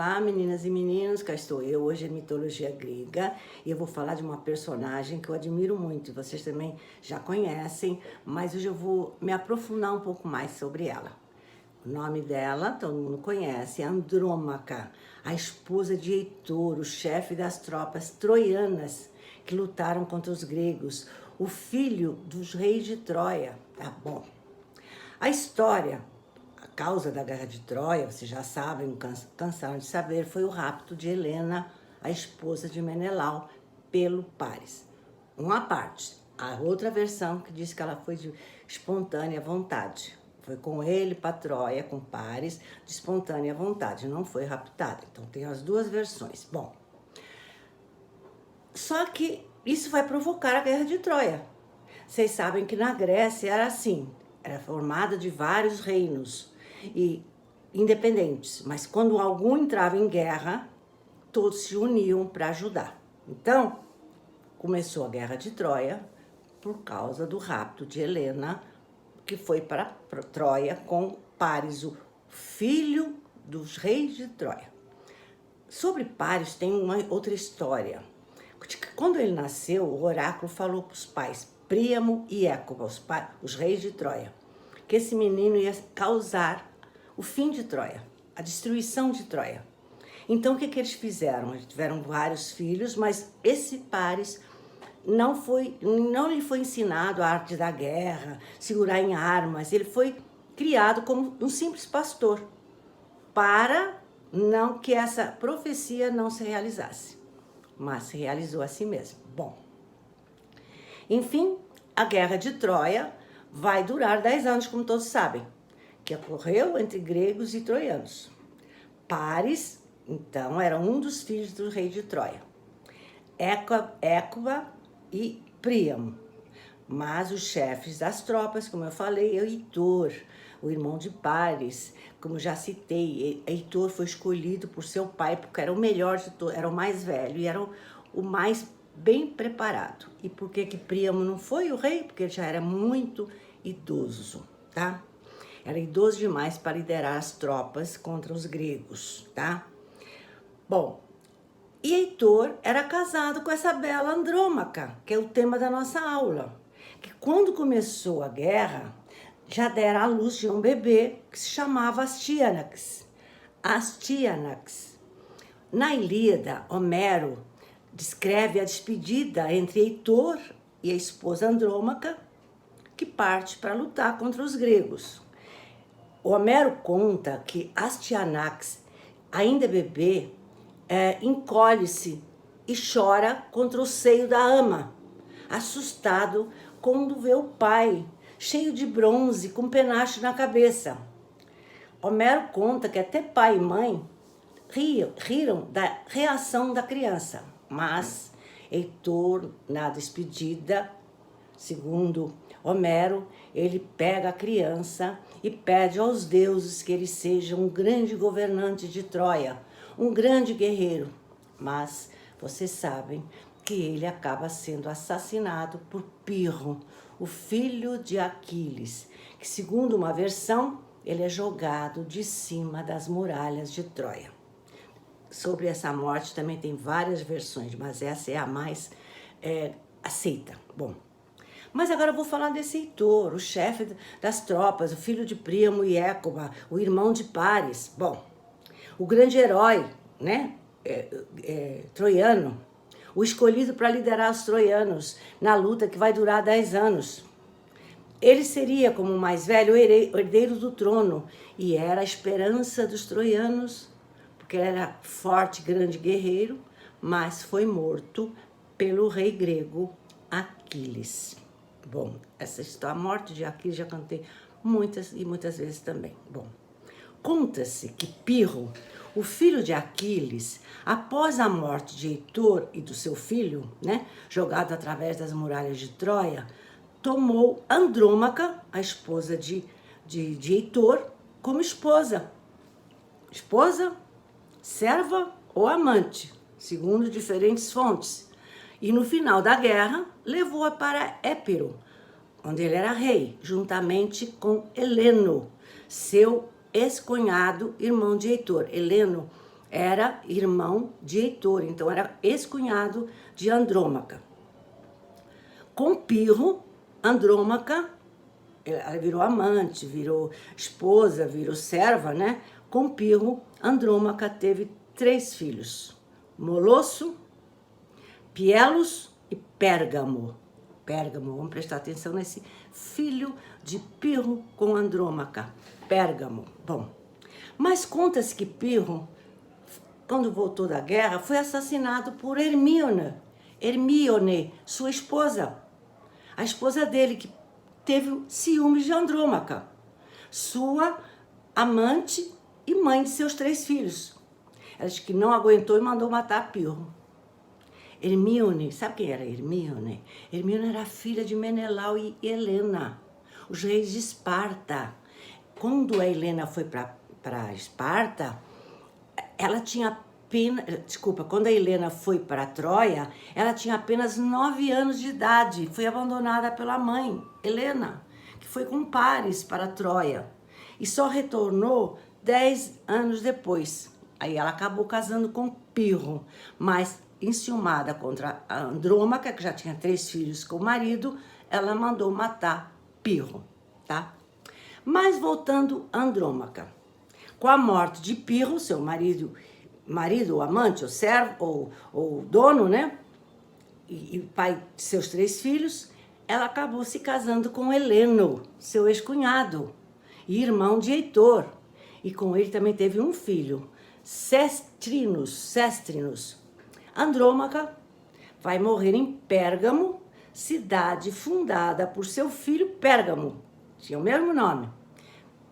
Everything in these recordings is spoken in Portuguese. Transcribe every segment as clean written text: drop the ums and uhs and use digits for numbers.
Olá, meninas e meninos, cá estou eu. Hoje é mitologia grega e eu vou falar de uma personagem que eu admiro muito. Vocês também já conhecem, mas hoje eu vou me aprofundar um pouco mais sobre ela. O nome dela, todo mundo conhece, é Andrômaca, a esposa de Heitor, o chefe das tropas troianas que lutaram contra os gregos, o filho dos reis de Troia. Tá bom. A história... A causa da Guerra de Troia, vocês já sabem, cansaram de saber, foi o rapto de Helena, a esposa de Menelau, pelo Paris. Uma parte. A outra versão que diz que ela foi de espontânea vontade. Foi com ele para Troia, com Paris, de espontânea vontade, não foi raptada. Então tem as duas versões. Bom, só que isso vai provocar a Guerra de Troia. Vocês sabem que na Grécia era assim, era formada de vários reinos e independentes, mas quando algum entrava em guerra, todos se uniam para ajudar. Então, começou a Guerra de Troia por causa do rapto de Helena, que foi para Troia com Paris, o filho dos reis de Troia. Sobre Paris tem uma outra história. Quando ele nasceu, o oráculo falou para os pais, Príamo e Écuba, os reis de Troia, que esse menino ia causar o fim de Troia, a destruição de Troia. Então, o que eles fizeram? Eles tiveram vários filhos, mas esse Paris não lhe foi ensinado a arte da guerra, segurar em armas. Ele foi criado como um simples pastor, para não que essa profecia não se realizasse, mas se realizou assim mesmo. Bom, enfim, a Guerra de Troia vai durar 10 anos, como todos sabem, que ocorreu entre gregos e troianos. Paris, então, era um dos filhos do rei de Troia. Écuba e Príamo. Mas os chefes das tropas, como eu falei, é Heitor, o irmão de Paris. Como já citei, Heitor foi escolhido por seu pai, porque era o melhor de todos, era o mais velho e era o mais bem preparado. E por que Príamo não foi o rei? Porque ele já era muito idoso, tá? Era idoso demais para liderar as tropas contra os gregos, tá? Bom, e Heitor era casado com essa bela Andrômaca, que é o tema da nossa aula. Que quando começou a guerra, já deram à luz de um bebê que se chamava Astyanax. Astyanax. Na Ilíada, Homero descreve a despedida entre Heitor e a esposa Andrômaca, que parte para lutar contra os gregos. O Homero conta que Astyanax, ainda bebê, encolhe-se e chora contra o seio da ama, assustado quando vê o pai, cheio de bronze, com penacho na cabeça. Homero conta que até pai e mãe riram da reação da criança, mas Heitor, na despedida, segundo Homero, ele pega a criança e pede aos deuses que ele seja um grande governante de Troia, um grande guerreiro. Mas vocês sabem que ele acaba sendo assassinado por Pirro, o filho de Aquiles, que segundo uma versão, ele é jogado de cima das muralhas de Troia. Sobre essa morte também tem várias versões, mas essa é a mais aceita. Bom, mas agora eu vou falar desse Heitor, o chefe das tropas, o filho de Príamo e Écuba, o irmão de Paris. Bom, o grande herói, né, troiano, o escolhido para liderar os troianos na luta que vai durar 10 anos. Ele seria, como o mais velho, o herdeiro do trono e era a esperança dos troianos, porque ele era forte, grande guerreiro, mas foi morto pelo rei grego Aquiles. Bom, essa história, a morte de Aquiles, já contei muitas e muitas vezes também. Bom, conta-se que Pirro, o filho de Aquiles, após a morte de Heitor e do seu filho, né, jogado através das muralhas de Troia, tomou Andrômaca, a esposa de Heitor, como esposa. Esposa, serva ou amante, segundo diferentes fontes. E no final da guerra, levou-a para Épiro, onde ele era rei, juntamente com Heleno, seu ex-cunhado, irmão de Heitor. Heleno era irmão de Heitor, então era ex-cunhado de Andrômaca. Com Pirro, Andrômaca, ela virou amante, virou esposa, virou serva, né? Com Pirro, Andrômaca teve 3 filhos: Molosso, Pielos e Pérgamo. Pérgamo, vamos prestar atenção nesse filho de Pirro com Andrômaca, Pérgamo. Bom, mas conta-se que Pirro, quando voltou da guerra, foi assassinado por Hermíone, sua esposa. A esposa dele, que teve ciúmes de Andrômaca, sua amante e mãe de seus 3 filhos. Ela disse que não aguentou e mandou matar Pirro. Hermíone, sabe quem era Hermíone? Hermíone era filha de Menelau e Helena, os reis de Esparta. Quando a Helena foi para Esparta, ela tinha apenas... Desculpa, quando a Helena foi para Troia, ela tinha apenas 9 anos de idade. Foi abandonada pela mãe, Helena, que foi com Paris para Troia. E só retornou 10 anos depois. Aí ela acabou casando com Pirro, mas enciumada contra a Andrômaca, que já tinha 3 filhos com o marido, ela mandou matar Pirro, tá? Mas voltando a Andrômaca, com a morte de Pirro, seu marido, ou amante, ou servo, ou dono, né? E pai de seus 3 filhos, ela acabou se casando com Heleno, seu ex-cunhado, e irmão de Heitor. E com ele também teve um filho, Céstrinos. Andrômaca vai morrer em Pérgamo, cidade fundada por seu filho Pérgamo. Tinha o mesmo nome.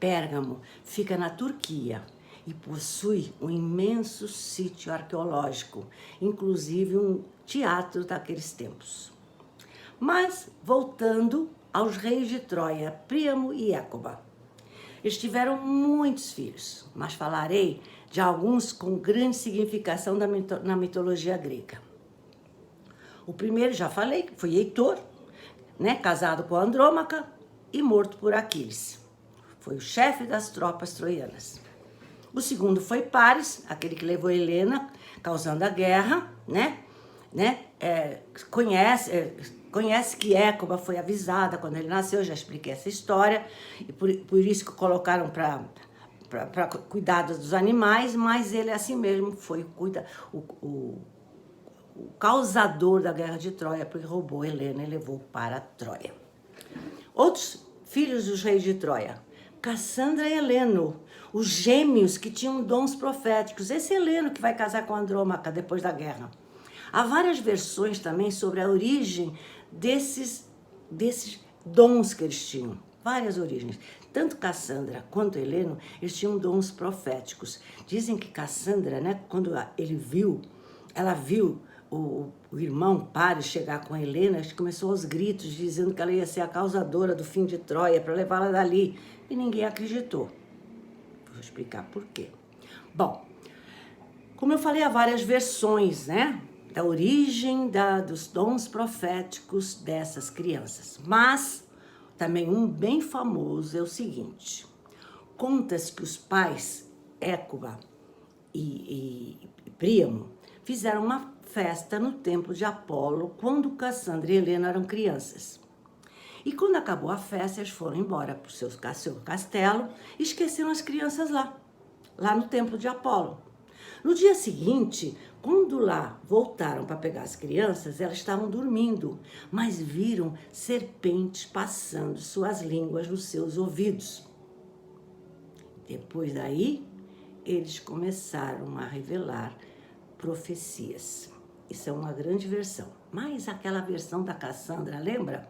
Pérgamo fica na Turquia e possui um imenso sítio arqueológico, inclusive um teatro daqueles tempos. Mas, voltando aos reis de Troia, Príamo e Écuba. Eles tiveram muitos filhos, mas falarei de alguns com grande significação na mitologia grega. O primeiro, já falei, foi Heitor, né, casado com Andrômaca e morto por Aquiles. Foi o chefe das tropas troianas. O segundo foi Paris, aquele que levou Helena, causando a guerra, né? Conhece que Écuba foi avisada quando ele nasceu, já expliquei essa história, e por isso que colocaram para cuidar dos animais, mas ele assim mesmo foi o causador da guerra de Troia, porque roubou Helena e levou para Troia. Outros filhos dos reis de Troia, Cassandra e Heleno, os gêmeos que tinham dons proféticos. Esse Heleno que vai casar com Andrômaca depois da guerra. Há várias versões também sobre a origem desses dons que eles tinham. Várias origens. Tanto Cassandra quanto Heleno, eles tinham dons proféticos. Dizem que Cassandra, né, quando ela viu o irmão Paris chegar com a Helena, começou aos gritos, dizendo que ela ia ser a causadora do fim de Troia, para levá-la dali. E ninguém acreditou. Vou explicar por quê. Bom, como eu falei, há várias versões, né, da origem dos dons proféticos dessas crianças. Mas também um bem famoso é o seguinte: conta-se que os pais, Écuba e Príamo, fizeram uma festa no templo de Apolo quando Cassandra e Helena eram crianças. E quando acabou a festa, eles foram embora para o seu castelo e esqueceram as crianças lá no templo de Apolo. No dia seguinte, quando lá voltaram para pegar as crianças, elas estavam dormindo, mas viram serpentes passando suas línguas nos seus ouvidos. Depois daí, eles começaram a revelar profecias. Isso é uma grande versão. Mas aquela versão da Cassandra, lembra?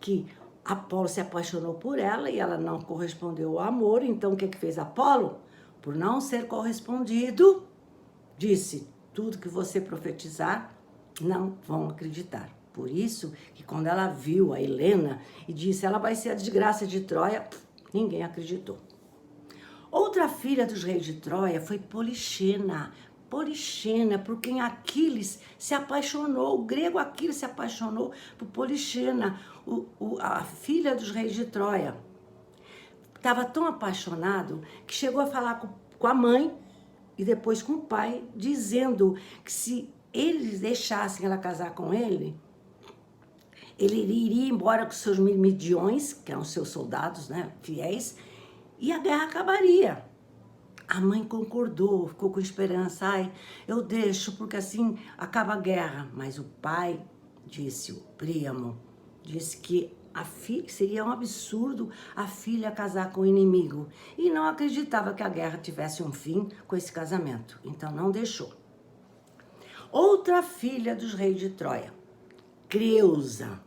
Que Apolo se apaixonou por ela e ela não correspondeu ao amor. Então, o que fez Apolo? Por não ser correspondido, disse: tudo que você profetizar, não vão acreditar. Por isso que quando ela viu a Helena e disse: ela vai ser a desgraça de Troia, ninguém acreditou. Outra filha dos reis de Troia foi Polixena, por quem Aquiles se apaixonou. O grego Aquiles se apaixonou por Polixena, a filha dos reis de Troia. Estava tão apaixonado que chegou a falar com a mãe e depois com o pai, dizendo que se eles deixassem ela casar com ele iria embora com seus mirmidões, que eram seus soldados, né, fiéis, e a guerra acabaria. A mãe concordou, ficou com esperança. Ai, eu deixo, porque assim acaba a guerra. Mas o pai disse, o Príamo, disse que seria um absurdo a filha casar com o inimigo. E não acreditava que a guerra tivesse um fim com esse casamento. Então não deixou. Outra filha dos reis de Troia, Creusa.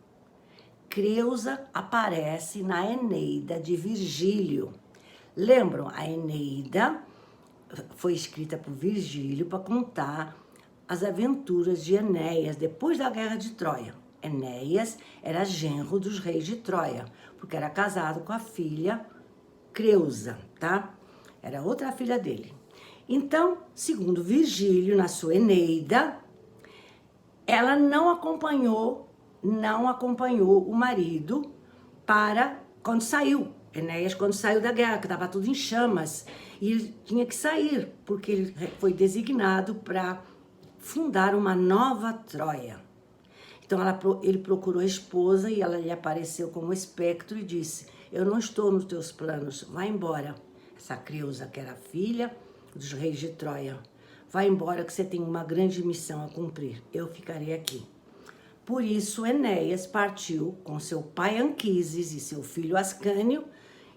Creusa aparece na Eneida de Virgílio. Lembram? A Eneida foi escrita por Virgílio para contar as aventuras de Enéas depois da guerra de Troia. Enéas era genro dos reis de Troia, porque era casado com a filha Creusa, tá? Era outra filha dele. Então, segundo Virgílio, na sua Eneida, ela não acompanhou o marido para quando saiu. Enéas, quando saiu da guerra, que estava tudo em chamas, e ele tinha que sair, porque ele foi designado para fundar uma nova Troia. Então ele procurou a esposa e ela lhe apareceu como espectro e disse, eu não estou nos teus planos, vai embora. Essa Creusa, que era filha dos reis de Troia, vai embora que você tem uma grande missão a cumprir, eu ficarei aqui. Por isso Enéas partiu com seu pai Anquises e seu filho Ascânio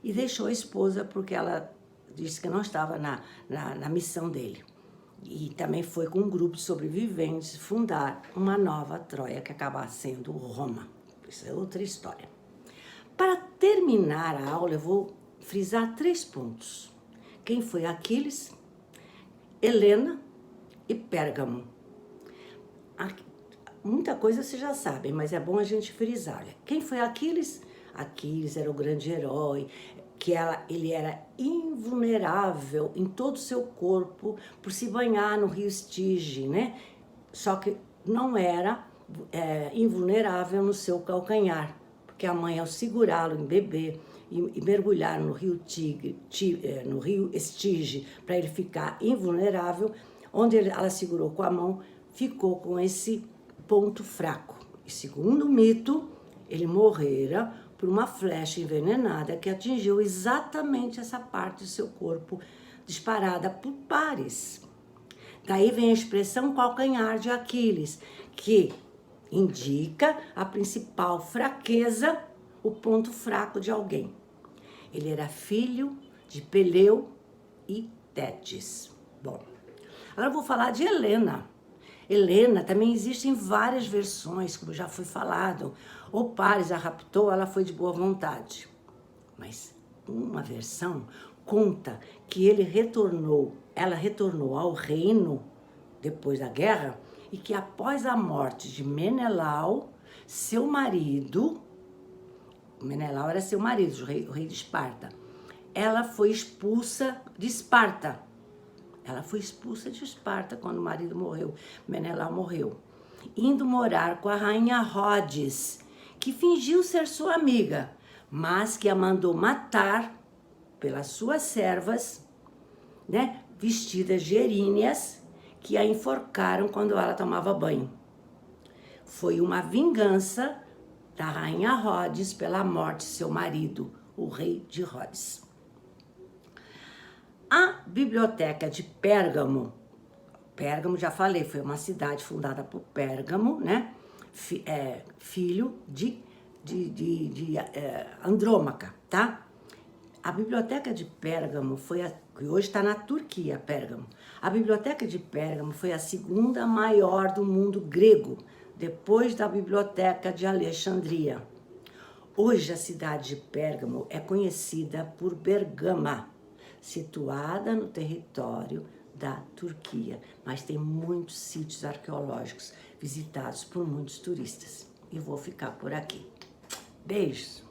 e deixou a esposa porque ela disse que não estava na missão dele. E também foi com um grupo de sobreviventes fundar uma nova Troia, que acaba sendo Roma. Isso é outra história. Para terminar a aula, eu vou frisar 3 pontos. Quem foi Aquiles, Helena e Pérgamo. Muita coisa vocês já sabem, mas é bom a gente frisar. Quem foi Aquiles? Aquiles era o grande herói, ele era invulnerável em todo o seu corpo por se banhar no rio Estige, né? Só que não era invulnerável no seu calcanhar, porque a mãe, ao segurá-lo em bebê e mergulhar no rio no rio Estige, para ele ficar invulnerável, onde ela segurou com a mão, ficou com esse ponto fraco. E segundo o mito, ele morrera por uma flecha envenenada que atingiu exatamente essa parte do seu corpo, disparada por Paris. Daí vem a expressão calcanhar de Aquiles, que indica a principal fraqueza, o ponto fraco de alguém. Ele era filho de Peleu e Tétis. Bom, agora eu vou falar de Helena. Helena também existem várias versões, como já foi falado. O Paris a raptou, ela foi de boa vontade. Mas uma versão conta que ela retornou ao reino depois da guerra e que após a morte de Menelau, seu marido, Menelau era seu marido, o rei de Esparta, ela foi expulsa de Esparta. Ela foi expulsa de Esparta quando o marido morreu, Menelau morreu, indo morar com a rainha Rhodes, que fingiu ser sua amiga, mas que a mandou matar pelas suas servas, né, vestidas de eríneas, que a enforcaram quando ela tomava banho. Foi uma vingança da rainha Rhodes pela morte de seu marido, o rei de Rhodes. A biblioteca de Pérgamo, já falei, foi uma cidade fundada por Pérgamo, né? Filho de Andrômaca, tá? A biblioteca de Pérgamo que hoje está na Turquia, Pérgamo. A biblioteca de Pérgamo foi a segunda maior do mundo grego, depois da biblioteca de Alexandria. Hoje a cidade de Pérgamo é conhecida por Bergama, situada no território da Turquia, mas tem muitos sítios arqueológicos visitados por muitos turistas. E vou ficar por aqui. Beijos!